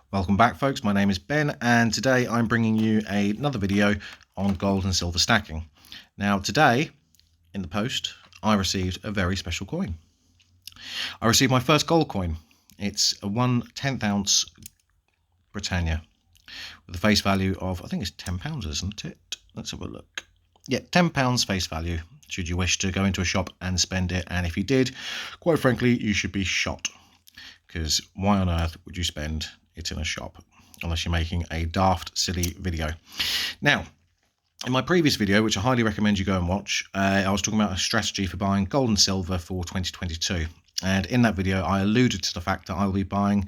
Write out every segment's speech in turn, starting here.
Welcome back, folks. My name is Ben, and today I'm bringing you another video on gold and silver stacking. Now, today in the post, I received a very special coin. I received my first gold coin. It's a 1/10 ounce Britannia with a face value of, I think it's £10, isn't it? Let's have a look. Yeah, £10 face value, should you wish to go into a shop and spend it. And if you did, quite frankly, you should be shot. Because why on earth would you spend it in a shop unless you're making a daft, silly video? Now, in my previous video, which I highly recommend you go and watch, I was talking about a strategy for buying gold and silver for 2022. And in that video, I alluded to the fact that I will be buying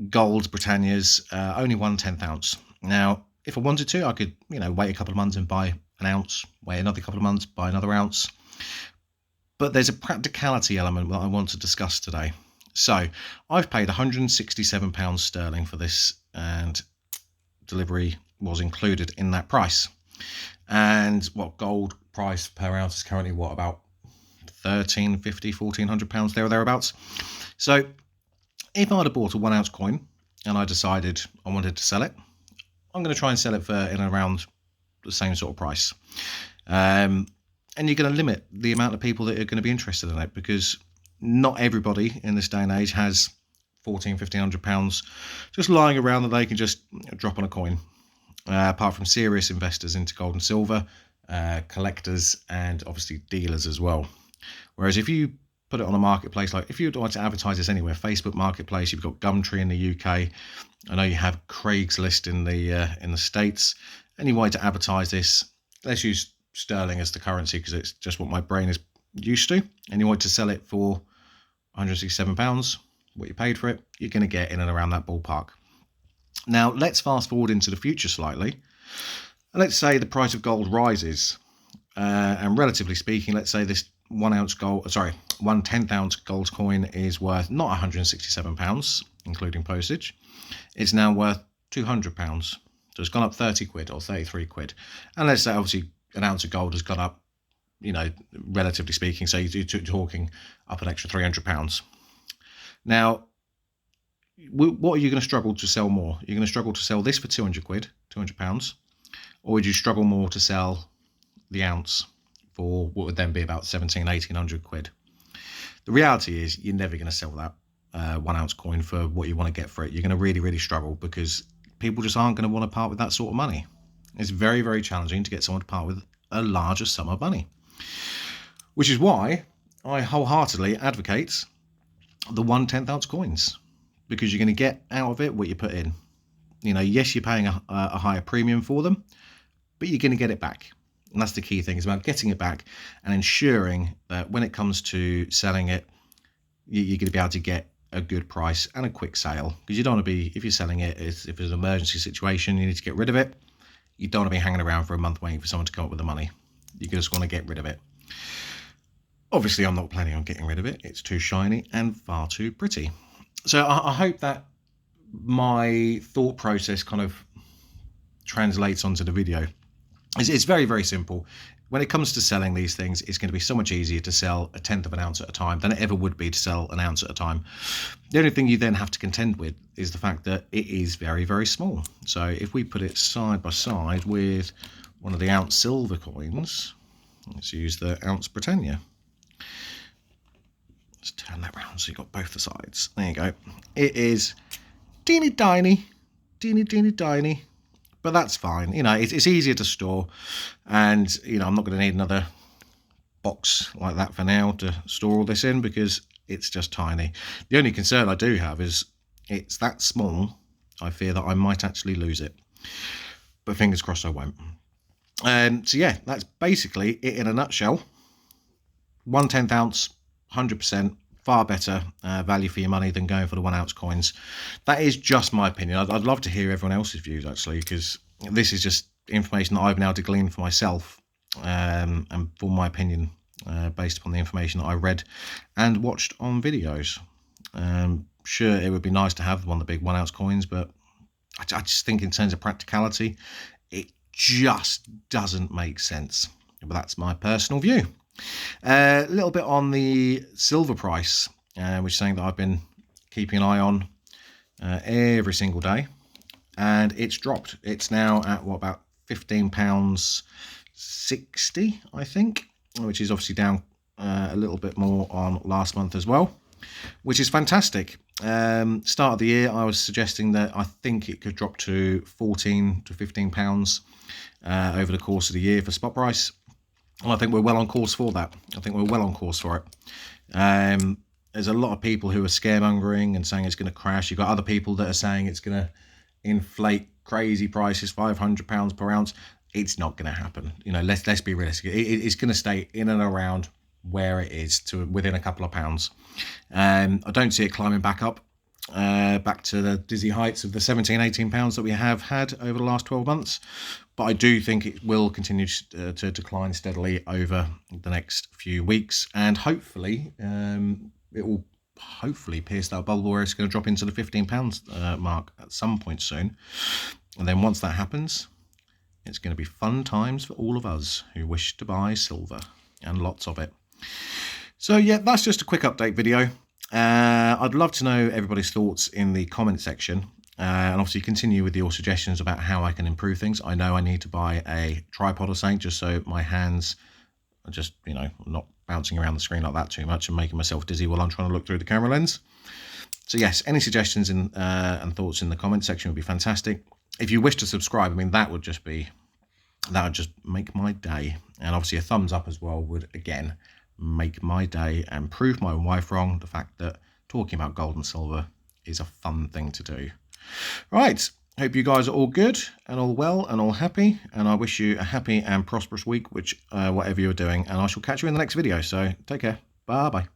gold Britannias, only 1/10 ounce. Now, if I wanted to, I could, wait a couple of months and buy an ounce, wait another couple of months, buy another ounce. But there's a practicality element that I want to discuss today. So I've paid £167 sterling for this, and delivery was included in that price. And what gold price per ounce is currently about £1,350, £1,400 there or thereabouts. So if I'd have bought a 1 ounce coin and I decided I wanted to sell it, I'm going to try and sell it for in around the same sort of price. And you're going to limit the amount of people that are going to be interested in it, because not everybody in this day and age has £1,400-1,500 just lying around that they can just drop on a coin. Apart from serious investors into gold and silver, collectors, and obviously dealers as well. Whereas if you put it on a marketplace, like if you'd like to advertise this anywhere, Facebook Marketplace, you've got Gumtree in the UK. I know you have Craigslist in the States, and you want to advertise this. Let's use sterling as the currency because it's just what my brain is used to. And you want to sell it for £167, what you paid for it, you're going to get in and around that ballpark. Now, let's fast forward into the future slightly. Let's say the price of gold rises, and relatively speaking, let's say this 1/10 ounce gold coin is worth not £167, including postage. It's now worth £200. So it's gone up 30 quid or 33 quid. And let's say obviously an ounce of gold has gone up, relatively speaking, so you're talking up an extra £300. Now, what are you going to struggle to sell more? You're going to struggle to sell this for 200 quid, £200, or would you struggle more to sell the ounce for what would then be about 1,700-1,800 quid? The reality is you're never going to sell that 1 ounce coin for what you want to get for it. You're going to really, really struggle, because people just aren't going to want to part with that sort of money. It's very, very challenging to get someone to part with a larger sum of money. Which is why I wholeheartedly advocate the 1/10 ounce coins, because you're going to get out of it what you put in. Yes, you're paying a higher premium for them, but you're going to get it back. And that's the key thing, is about getting it back and ensuring that when it comes to selling it, you're going to be able to get a good price and a quick sale. Because you don't want to be, if you're selling it, if it's an emergency situation, you need to get rid of it. You don't want to be hanging around for a month waiting for someone to come up with the money. You just want to get rid of it. Obviously, I'm not planning on getting rid of it. It's too shiny and far too pretty. So I hope that my thought process kind of translates onto the video. It's very, very simple. When it comes to selling these things, it's going to be so much easier to sell 1/10 of an ounce at a time than it ever would be to sell an ounce at a time. The only thing you then have to contend with is the fact that it is very, very small. So if we put it side by side with one of the ounce silver coins, let's use the ounce Britannia. Let's turn that round so you've got both the sides. There you go. It is teeny tiny, but that's fine. It's easier to store, and I'm not going to need another box like that for now to store all this in, because it's just tiny. The only concern I do have is it's that small. I fear that I might actually lose it, but fingers crossed I won't. So yeah, that's basically it in a nutshell. 1/10 ounce, 100%, far better value for your money than going for the 1 ounce coins. That is just my opinion. I'd love to hear everyone else's views, actually, because this is just information that I've now to glean for myself, and for my opinion, based upon the information that I read and watched on videos. Sure, it would be nice to have one of the big 1 ounce coins, but I just think in terms of practicality, it just doesn't make sense. But that's my personal view. A little bit on the silver price, which is something that I've been keeping an eye on every single day, and it's dropped. It's now at what, about £15.60, I think, which is obviously down a little bit more on last month as well, which is fantastic. Start of the year, I was suggesting that I think it could drop to £14 to £15 over the course of the year for spot price. And I think we're well on course for that. I think we're well on course for it. There's a lot of people who are scaremongering and saying it's going to crash. You've got other people that are saying it's going to inflate crazy prices, £500 per ounce. It's not going to happen. You know, let's be realistic. It's going to stay in and around where it is, to within a couple of pounds. I don't see it climbing back up, back to the dizzy heights of the £17-18 that we have had over the last 12 months. But I do think it will continue to decline steadily over the next few weeks, and hopefully it will pierce that bubble where it's going to drop into the £15 mark at some point soon. And then once that happens, it's going to be fun times for all of us who wish to buy silver, and lots of it. So yeah, that's just a quick update video. I'd love to know everybody's thoughts in the comment section. And obviously continue with your suggestions about how I can improve things. I know I need to buy a tripod or something, just so my hands are just, you know, not bouncing around the screen like that too much and making myself dizzy while I'm trying to look through the camera lens. So yes, any suggestions and thoughts in the comment section would be fantastic. If you wish to subscribe, I mean, that would just make my day. And obviously a thumbs up as well would, again, make my day and prove my wife wrong, the fact that talking about gold and silver is a fun thing to do. Right, hope you guys are all good and all well and all happy, and I wish you a happy and prosperous week, whatever you're doing, and I shall catch you in the next video. So take care. Bye bye.